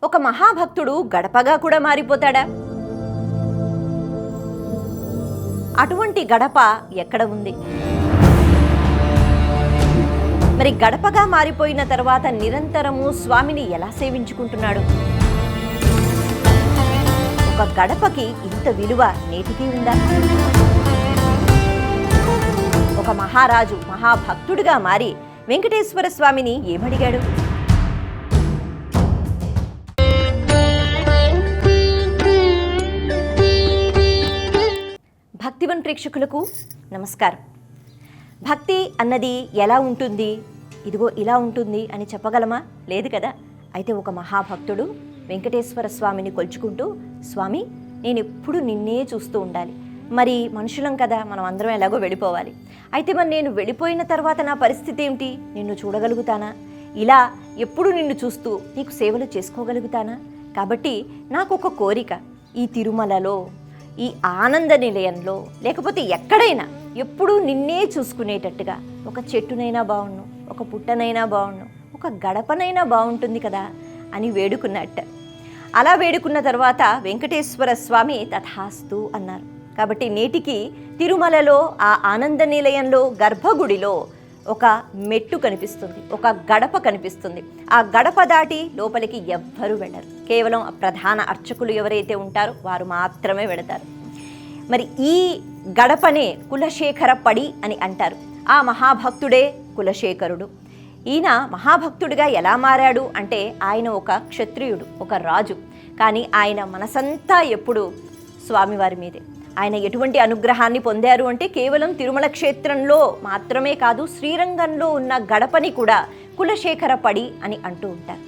ఒక మహాభక్తుడు గడపగా కూడా మారిపోతాడా? అటువంటి గడప ఎక్కడ ఉంది? మరి గడపగా మారిపోయిన తర్వాత నిరంతరము స్వామిని ఎలా సేవించుకుంటున్నాడు? ఒక గడపకి ఇంత విలువ నేటికి ఉందా? ఒక మహారాజు మహాభక్తుడిగా మారి వెంకటేశ్వర స్వామిని ఏమడిగాడు? భక్తివన్ ప్రేక్షకులకు నమస్కారం. భక్తి అన్నది ఎలా ఉంటుంది, ఇదిగో ఇలా ఉంటుంది అని చెప్పగలమా? లేదు కదా. అయితే ఒక మహాభక్తుడు వెంకటేశ్వర స్వామిని కొలుచుకుంటూ, స్వామి నేను ఎప్పుడు నిన్నే చూస్తూ ఉండాలి, మరి మనుషులం కదా, మనం అందరం ఎలాగో వెళ్ళిపోవాలి, అయితే మరి నేను వెళ్ళిపోయిన తర్వాత నా పరిస్థితి ఏమిటి, నిన్ను చూడగలుగుతానా, ఇలా ఎప్పుడు నిన్ను చూస్తూ నీకు సేవలు చేసుకోగలుగుతానా? కాబట్టి నాకు ఒక కోరిక, ఈ తిరుమలలో, ఈ ఆనంద నిలయంలో, లేకపోతే ఎక్కడైనా ఎప్పుడూ నిన్నే చూసుకునేటట్టుగా ఒక చెట్టునైనా బాగుండు, ఒక పుట్టనైనా బాగుండు, ఒక గడపనైనా బాగుంటుంది కదా అని వేడుకున్నట్ట. అలా వేడుకున్న తర్వాత వెంకటేశ్వర స్వామి తథాస్తు అన్నారు. కాబట్టి నేటికి తిరుమలలో ఆ ఆనంద నిలయంలో గర్భగుడిలో ఒక మెట్టు కనిపిస్తుంది, ఒక గడప కనిపిస్తుంది. ఆ గడప దాటి లోపలికి ఎవ్వరూ వెళ్ళరు. కేవలం ప్రధాన అర్చకులు ఎవరైతే ఉంటారో వారు మాత్రమే వెళతారు. మరి ఈ గడపనే కులశేఖర పడి అని అంటారు. ఆ మహాభక్తుడే కులశేఖరుడు. ఈయన మహాభక్తుడిగా ఎలా మారాడు అంటే, ఆయన ఒక క్షత్రియుడు, ఒక రాజు. కానీ ఆయన మనసంతా ఎప్పుడు స్వామివారి మీదే. ఆయన ఎటువంటి అనుగ్రహాన్ని పొందారు అంటే, కేవలం తిరుమల క్షేత్రంలో మాత్రమే కాదు, శ్రీరంగంలో ఉన్న గడపని కూడా కులశేఖర పడి అని అంటూ ఉంటారు.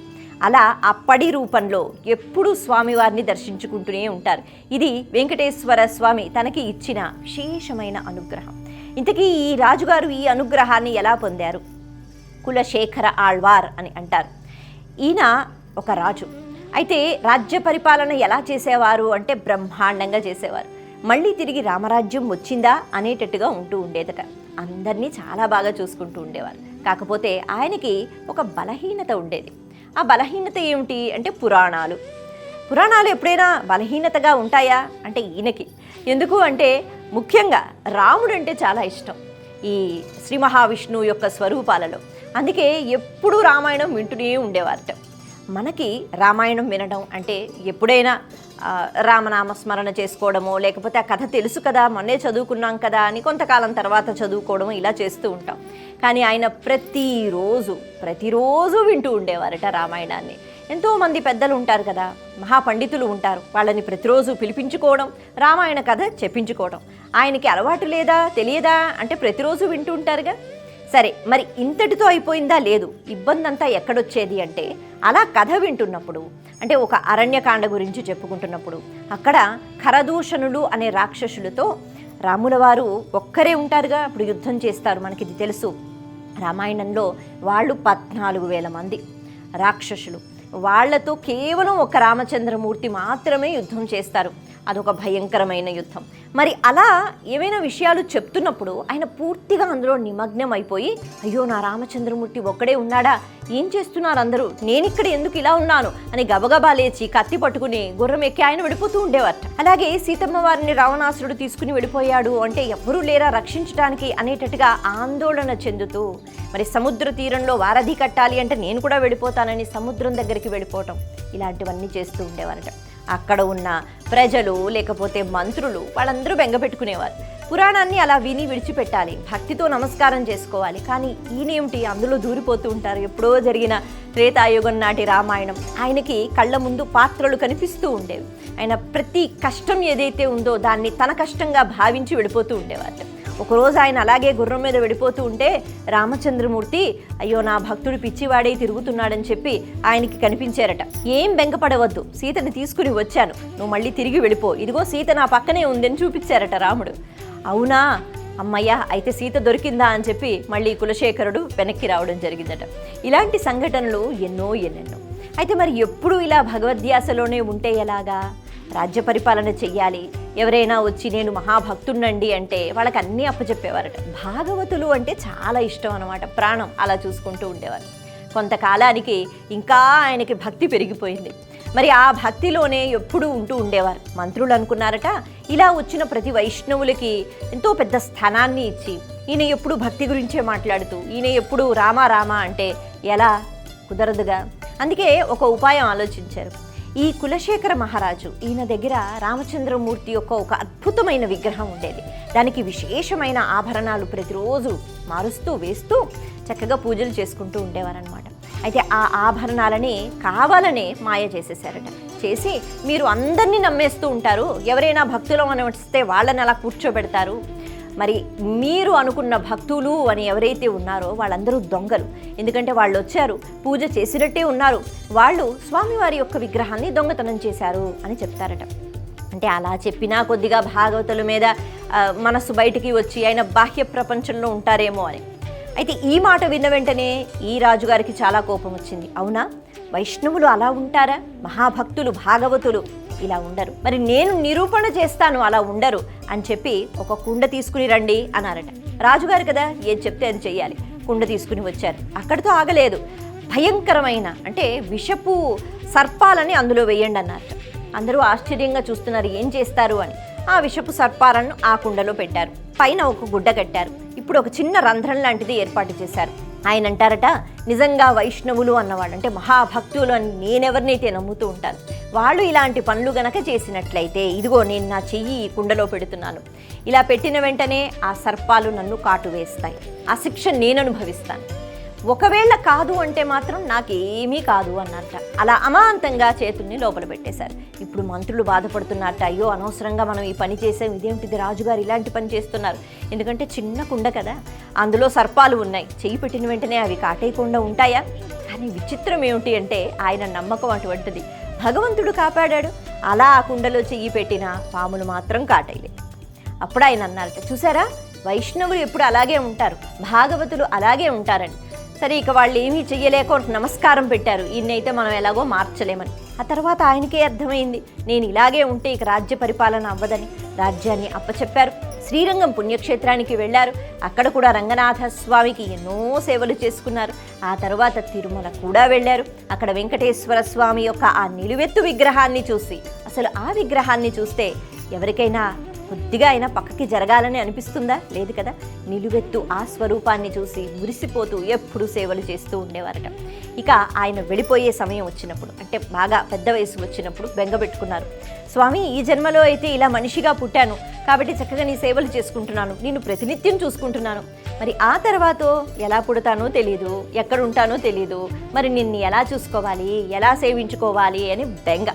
అలా ఆ పడి రూపంలో ఎప్పుడూ స్వామివారిని దర్శించుకుంటూనే ఉంటారు. ఇది వెంకటేశ్వర స్వామి తనకి ఇచ్చిన విశేషమైన అనుగ్రహం. ఇంతకీ ఈ రాజుగారు ఈ అనుగ్రహాన్ని ఎలా పొందారు? కులశేఖర ఆళ్వార్ అని అంటారు. ఈయన ఒక రాజు. అయితే రాజ్య పరిపాలన ఎలా చేసేవారు అంటే, బ్రహ్మాండంగా చేసేవారు. మళ్ళీ తిరిగి రామరాజ్యం వచ్చిందా అనేటట్టుగా ఉంటూ ఉండేదట. అందరినీ చాలా బాగా చూసుకుంటూ ఉండేవారు. కాకపోతే ఆయనకి ఒక బలహీనత ఉండేది. ఆ బలహీనత ఏమిటి అంటే, పురాణాలు. పురాణాలు ఎప్పుడైనా బలహీనతగా ఉంటాయా అంటే ఈయనకి. ఎందుకు అంటే, ముఖ్యంగా రాముడు అంటే చాలా ఇష్టం ఈ శ్రీ మహావిష్ణువు యొక్క స్వరూపాలలో. అందుకే ఎప్పుడూ రామాయణం వింటూనే ఉండేవారట. మనకి రామాయణం వినడం అంటే ఎప్పుడైనా రామనామ స్మరణ చేసుకోవడమో, లేకపోతే ఆ కథ తెలుసు కదా, మొన్నే చదువుకున్నాం కదా అని కొంతకాలం తర్వాత చదువుకోవడం, ఇలా చేస్తూ ఉంటాం. కానీ ఆయన ప్రతిరోజు వింటూ ఉండేవారట రామాయణాన్ని. ఎంతోమంది పెద్దలు ఉంటారు కదా, మహాపండితులు ఉంటారు, వాళ్ళని ప్రతిరోజు పిలిపించుకోవడం, రామాయణ కథ చెప్పించుకోవడం. ఆయనకి అలవాటు లేదా, తెలియదా అంటే ప్రతిరోజు వింటూ ఉంటారుగా. సరే, మరి ఇంతటితో అయిపోయిందా? లేదు. ఇబ్బంది అంతా ఎక్కడొచ్చేది అంటే, అలా కథ వింటున్నప్పుడు, అంటే ఒక అరణ్యకాండ గురించి చెప్పుకుంటున్నప్పుడు, అక్కడ ఖరదూషణులు అనే రాక్షసులతో రాముల వారు ఒక్కరే ఉంటారుగా, అప్పుడు యుద్ధం చేస్తారు. మనకి ఇది తెలుసు. రామాయణంలో వాళ్ళు 14,000 మంది రాక్షసులు. వాళ్లతో కేవలం ఒక రామచంద్రమూర్తి మాత్రమే యుద్ధం చేస్తారు. అదొక భయంకరమైన యుద్ధం. మరి అలా ఏవైనా విషయాలు చెప్తున్నప్పుడు ఆయన పూర్తిగా అందులో నిమగ్నం అయిపోయి, అయ్యో నా రామచంద్రమూర్తి ఒక్కడే ఉన్నాడా, ఏం చేస్తున్నారు అందరూ, నేనిక్కడ ఎందుకు ఇలా ఉన్నాను అని గబగబా లేచి కత్తి పట్టుకుని గుర్రం ఎక్కి ఆయన వెళ్ళిపోతూ ఉండేవారట. అలాగే సీతమ్మ వారిని రావణాసురుడు తీసుకుని వెళ్ళిపోయాడు అంటే, ఎవ్వరూ లేరా రక్షించడానికి అనేటట్టుగా ఆందోళన చెందుతూ, మరి సముద్ర తీరంలో వారధి కట్టాలి అంటే నేను కూడా వెళ్ళిపోతానని సముద్రం దగ్గరికి వెళ్ళిపోవటం, ఇలాంటివన్నీ చేస్తూ ఉండేవారట. అక్కడ ఉన్న ప్రజలు లేకపోతే మంత్రులు వాళ్ళందరూ బెంగపెట్టుకునేవారు. పురాణాన్ని అలా విని విడిచిపెట్టాలి, భక్తితో నమస్కారం చేసుకోవాలి. కానీ ఈయనేమిటి అందులో దూరిపోతూ ఉంటారు. ఎప్పుడో జరిగిన త్రేతాయుగం నాటి రామాయణం ఆయనకి కళ్ళ ముందు పాత్రలు కనిపిస్తూ ఉండేవి. ఆయన ప్రతి కష్టం ఏదైతే ఉందో దాన్ని తన కష్టంగా భావించి వెళ్ళిపోతూ ఉండేవారు. ఒకరోజు ఆయన అలాగే గుర్రం మీద వెళ్ళిపోతూ ఉంటే రామచంద్రమూర్తి, అయ్యో నా భక్తుడు పిచ్చివాడే తిరుగుతున్నాడని చెప్పి ఆయనకి కనిపించారట. ఏం బెంగపడవద్దు, సీతని తీసుకుని వచ్చాను, నువ్వు మళ్ళీ తిరిగి వెళ్ళిపో, ఇదిగో సీత నా పక్కనే ఉందని చూపించారట రాముడు. అవునా, అమ్మయ్య అయితే సీత దొరికిందా అని చెప్పి మళ్ళీ కులశేఖరుడు వెనక్కి రావడం జరిగిందట. ఇలాంటి సంఘటనలు ఎన్నెన్నో. అయితే మరి ఎప్పుడు ఇలా భగవద్ధ్యాసలోనే ఉంటే ఎలాగా? రాజ్య పరిపాలన చెయ్యాలి. ఎవరైనా వచ్చి నేను మహాభక్తున్నండి అంటే వాళ్ళకి అన్నీ అప్పచెప్పేవారట. భాగవతులు అంటే చాలా ఇష్టం అన్నమాట, ప్రాణం, అలా చూసుకుంటూ ఉండేవారు. కొంతకాలానికి ఇంకా ఆయనకి భక్తి పెరిగిపోయింది. మరి ఆ భక్తిలోనే ఎప్పుడూ ఉంటూ ఉండేవారు. మంత్రులు అనుకున్నారట, ఇలా వచ్చిన ప్రతి వైష్ణవులకి ఎంతో పెద్ద స్థానాన్ని ఇచ్చి ఈయన ఎప్పుడు భక్తి గురించే మాట్లాడుతూ ఈయన ఎప్పుడు రామ రామ అంటే ఎలా కుదరదుగా. అందుకే ఒక ఉపాయం ఆలోచించారు. ఈ కులశేఖర మహారాజు ఈయన దగ్గర రామచంద్రమూర్తి యొక్క ఒక అద్భుతమైన విగ్రహం ఉండేది. దానికి విశేషమైన ఆభరణాలు ప్రతిరోజు మారుస్తూ వేస్తూ చక్కగా పూజలు చేసుకుంటూ ఉండేవారనమాట. అయితే ఆ ఆభరణాలని కావాలనే మాయ చేసేసారట. చేసి మీరు అందరినీ నమ్మేస్తూ ఉంటారు, ఎవరైనా భక్తులు అని వస్తే వాళ్ళని అలా కూర్చోబెడతారు, మరి మీరు అనుకున్న భక్తులు అని ఎవరైతే ఉన్నారో వాళ్ళందరూ దొంగలు. ఎందుకంటే వాళ్ళు వచ్చారు, పూజ చేసినట్టే ఉన్నారు, వాళ్ళు స్వామివారి యొక్క విగ్రహాన్ని దొంగతనం చేశారు అని చెప్తారట. అంటే అలా చెప్పినా కొద్దిగా భాగవతుల మీద మనస్సు బయటికి వచ్చి ఆయన బాహ్య ప్రపంచంలో ఉంటారేమో అని. అయితే ఈ మాట విన్న వెంటనే ఈ రాజుగారికి చాలా కోపం వచ్చింది. అవునా, వైష్ణవులు అలా ఉంటారా? మహాభక్తులు భాగవతులు ఇలా ఉండరు, మరి నేను నిరూపణ చేస్తాను అలా ఉండరు అని చెప్పి ఒక కుండ తీసుకుని రండి అన్నారట. రాజుగారు కదా, ఏది చెప్తే అది చెయ్యాలి. కుండ తీసుకుని వచ్చారు. అక్కడితో ఆగలేదు, భయంకరమైన అంటే విషపు సర్పాలని అందులో వేయండి అన్నారట. అందరూ ఆశ్చర్యంగా చూస్తున్నారు, ఏం చేస్తారు అని. ఆ విషపు సర్పాలను ఆ కుండలో పెట్టారు. పైన ఒక గుడ్డ కట్టారు. ఇప్పుడు ఒక చిన్న రంధ్రం లాంటిది ఏర్పాటు చేశారు. ఆయన అంటారట, నిజంగా వైష్ణవులు అన్నవాళ్ళు అంటే మహాభక్తులు అని నేనెవరినైతే నమ్ముతూ ఉంటాను, వాళ్ళు ఇలాంటి పనులు గనక చేసినట్లయితే ఇదిగో నేను నా చెయ్యి ఈ కుండలో పెడుతున్నాను, ఇలా పెట్టిన వెంటనే ఆ సర్పాలు నన్ను కాటు వేస్తాయి, ఆ శిక్ష నేను అనుభవిస్తాను. ఒకవేళ కాదు అంటే మాత్రం నాకేమీ కాదు అన్నారట. అలా అమాంతంగా చేతుల్ని లోపల పెట్టేశారు. ఇప్పుడు మంత్రులు బాధపడుతున్నారట, అయ్యో అనవసరంగా మనం ఈ పని చేసాం, ఇదేమిటిది రాజుగారు ఇలాంటి పని చేస్తున్నారు. ఎందుకంటే చిన్న కుండ కదా, అందులో సర్పాలు ఉన్నాయి, చెయ్యి పెట్టిన వెంటనే అవి కాటేయకుండా ఉంటాయా? కానీ విచిత్రం ఏమిటి అంటే ఆయన నమ్మకం అటువంటిది. భగవంతుడు కాపాడాడు. అలా ఆ కుండలో చెయ్యి పెట్టిన పాములు మాత్రం కాటేయలేదు. అప్పుడు ఆయన అన్నారట, చూసారా, వైష్ణవులు ఎప్పుడు అలాగే ఉంటారు, భాగవతులు అలాగే ఉంటారని. సరే, ఇక వాళ్ళు ఏమీ చెయ్యలేక నమస్కారం పెట్టారు, ఈయనైతే మనం ఎలాగో మార్చలేమని. ఆ తర్వాత ఆయనకే అర్థమైంది, నేను ఇలాగే ఉంటే ఇక రాజ్య పరిపాలన అవ్వదని. రాజ్యాన్ని అప్పచెప్పారు. శ్రీరంగం పుణ్యక్షేత్రానికి వెళ్ళారు. అక్కడ కూడా రంగనాథ స్వామికి ఎన్నో సేవలు చేసుకున్నారు. ఆ తర్వాత తిరుమల కూడా వెళ్ళారు. అక్కడ వెంకటేశ్వర స్వామి యొక్క ఆ నిలువెత్తు విగ్రహాన్ని చూసి, అసలు ఆ విగ్రహాన్ని చూస్తే ఎవరికైనా కొద్దిగా అయినా పక్కకి జరగాలని అనిపిస్తుందా? లేదు కదా. నిలువెత్తు ఆ స్వరూపాన్ని చూసి మురిసిపోతూ ఎప్పుడు సేవలు చేస్తూ ఉండేవారట. ఇక ఆయన వెళ్ళిపోయే సమయం వచ్చినప్పుడు, అంటే బాగా పెద్ద వయసు వచ్చినప్పుడు బెంగపెట్టుకున్నారు. స్వామి, ఈ జన్మలో అయితే ఇలా మనిషిగా పుట్టాను కాబట్టి చక్కగా నీ సేవలు చేసుకుంటున్నాను, నేను ప్రతినిత్యం చూసుకుంటున్నాను, మరి ఆ తర్వాత ఎలా పుడతానో తెలీదు, ఎక్కడ ఉంటానో తెలీదు, మరి నిన్ను ఎలా చూసుకోవాలి, ఎలా సేవించుకోవాలి అని బెంగ.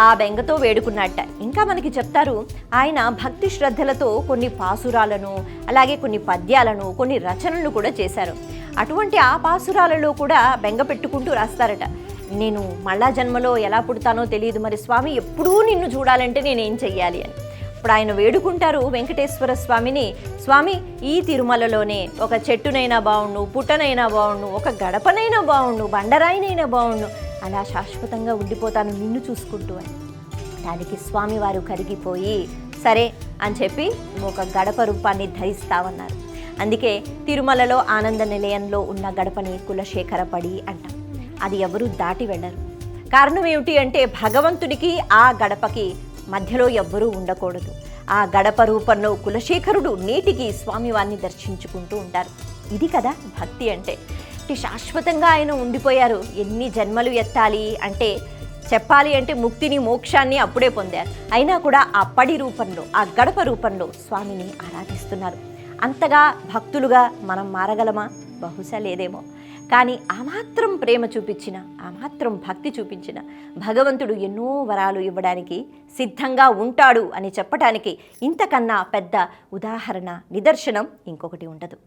ఆ బెంగతో వేడుకున్నట్ట. ఇంకా మనకి చెప్తారు, ఆయన భక్తి శ్రద్ధలతో కొన్ని పాసురాలను, అలాగే కొన్ని పద్యాలను, కొన్ని రచనలు కూడా చేశారు. అటువంటి ఆ పాసురాలలో కూడా బెంగ పెట్టుకుంటూ రాస్తారట, నేను మళ్ళా జన్మలో ఎలా పుడతానో తెలియదు, మరి స్వామి ఎప్పుడూ నిన్ను చూడాలంటే నేనేం చెయ్యాలి అని. ఇప్పుడు ఆయన వేడుకుంటారు వెంకటేశ్వర స్వామిని, స్వామి ఈ తిరుమలలోనే ఒక చెట్టునైనా బావుండు, పుట్టనైనా బావుండు, ఒక గడపనైనా బావుండు, బండరాయినైనా బావుండు, అలా శాశ్వతంగా ఉండిపోతాను నిన్ను చూసుకుంటూ అని. దానికి స్వామివారు కరిగిపోయి సరే అని చెప్పి ఒక గడప రూపాన్ని ధరిస్తామన్నారు. అందుకే తిరుమలలో ఆనంద నిలయంలో ఉన్న గడపని కులశేఖర పడి అంటాం. అది ఎవరూ దాటి వెళ్ళరు. కారణం ఏమిటి అంటే భగవంతుడికి ఆ గడపకి మధ్యలో ఎవ్వరూ ఉండకూడదు. ఆ గడప రూపంలో కులశేఖరుడు నీటికి స్వామివారిని దర్శించుకుంటూ ఉంటారు. ఇది కదా భక్తి అంటే. శాశ్వతంగా ఆయన ఉండిపోయారు. ఎన్ని జన్మలు ఎత్తాలి అంటే చెప్పాలి అంటే ముక్తిని మోక్షాన్ని అప్పుడే పొందారు. అయినా కూడా ఆ పడి రూపంలో, ఆ గడప రూపంలో స్వామిని ఆరాధిస్తున్నారు. అంతగా భక్తులుగా మనం మారగలమా? బహుశా లేదేమో. కానీ ఆ మాత్రం ప్రేమ చూపించిన, ఆ మాత్రం భక్తి చూపించిన భగవంతుడు ఎన్నో వరాలు ఇవ్వడానికి సిద్ధంగా ఉంటాడు అని చెప్పడానికి ఇంతకన్నా పెద్ద ఉదాహరణ, నిదర్శనం ఇంకొకటి ఉండదు.